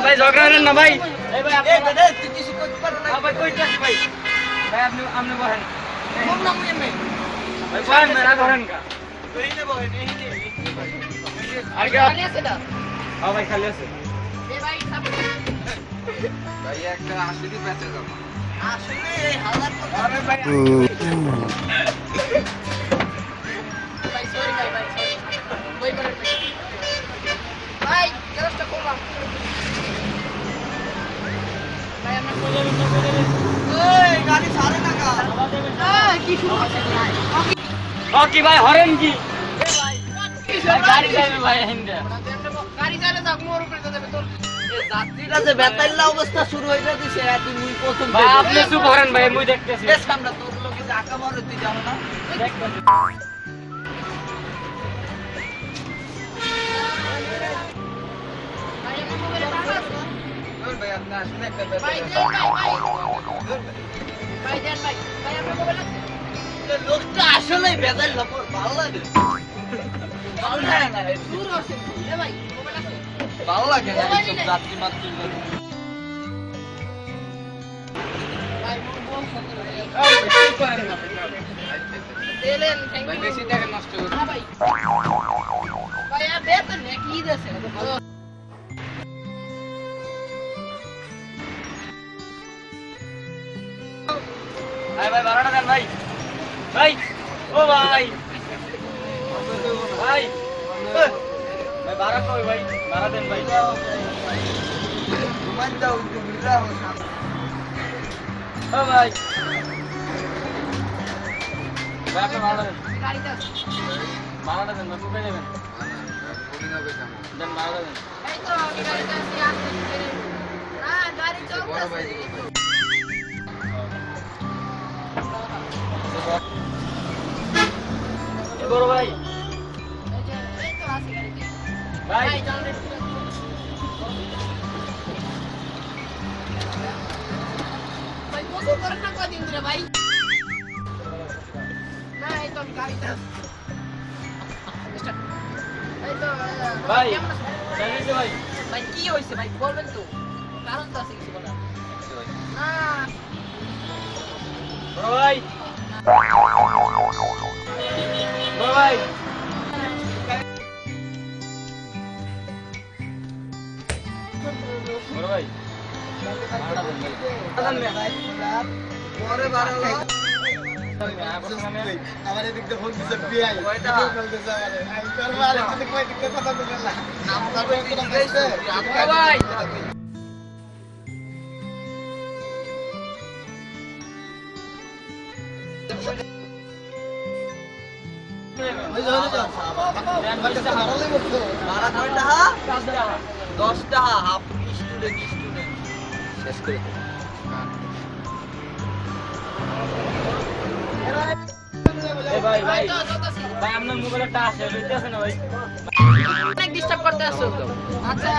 ভাই ঝগড়া করেন না ভাই। তুই কিছু করতে পারো না ভাই। কই যাচ্ছি ভাই? ভাই আপনি বহেন। কোন নাম নিয়ে ভাই? বহেন মেরা বহেন কা। কইনে বহেন এইনে। আর কি খালি আছে না? হ্যাঁ ভাই খালি আছে। ভাই সব ভাই একটা আসলে বেঁচে যাও। আসলে এই হালাত তো আরে ভাই। ভাই সরি ভাই সরি। ওই করে ভাই গ্লাসটা কোলা। ভাই আমরা কোলে ওই গাড়ি ছাড়ে না কা। কি শুরু হচ্ছে ভাই? ওকে ভাই হরেন কি? ভাই গাড়ি চালাবে ভাই হিন্দে। গাড়ি চালালে তো মোর উপরে যাবে তোর। এই যাত্রীরা যে বেতাইলা অবস্থা শুরু হইছে দিছে তুই মুই প্রথম ভাই আপনি চুপ করেন ভাই মুই দেখতেছি। বেশ আমরা তোর লোকে যে আকা মারে তুই জানো না? দেখতেছি। ভাই আপনি আসলে একটা ভাই দেন ভাই ভাই আপনার মোবাইল আছে লোকটা আসলে বেজাল লপর ভালো লাগে ভালো লাগে না দূর আছে এ ভাই মোবাইল আছে ভালো লাগে না এই সব যাত্রী মাত্রী ভাই মোবাইল দেলেন ভাই বেশি টাকা নষ্ট করে না ভাই ভাই আর বেতন কি দিয়েছে ভাই ভাই ভাড়াটা দেন ভাই ভাই ও ভাই ভাই ভাই ভাড়া কই ভাই ভাড়া দেন ভাই ঘুমান যাও ঘুরা হো ও ভাই ভাই আপনি ভাড়া দেন গাড়িটা ভাড়াটা দেন ভাই কোথায় যাবেন বোলিং হবে কেন দেন ভাড়া দেন এই তো গাড়িটা আসছে না গাড়ি চলছে বড় ভাই এই তো আছে গাড়িতে ভাই চল রে ভাই কত করে না কদিন ধরে ভাই না এই তো গাড়িটা এই তো ভাই জানিস ভাই ভাই কি হইছে ভাই বলবেন তো কারণ তো আছে কিছু বলার না বড় ভাই বড় ভাই বড় ভাই আমার এদিক দিয়ে ফোন দিচ্ছে বিআই কয়টা বলতেছে আমারে আমি করব আর এদিকে কয় দিক দিয়ে কথা বলবেন না নাম করবে কি দিয়েছে আপকা ভাই ভাড়া কয় টাকা 10 টাকা হাফ স্টুডেন্ট শেষ করে ভাই ভাই ভাই আপনার মোবাইলে টাচ আছে না ভাই অনেক ডিস্টার্ব করতে আসছো তো আচ্ছা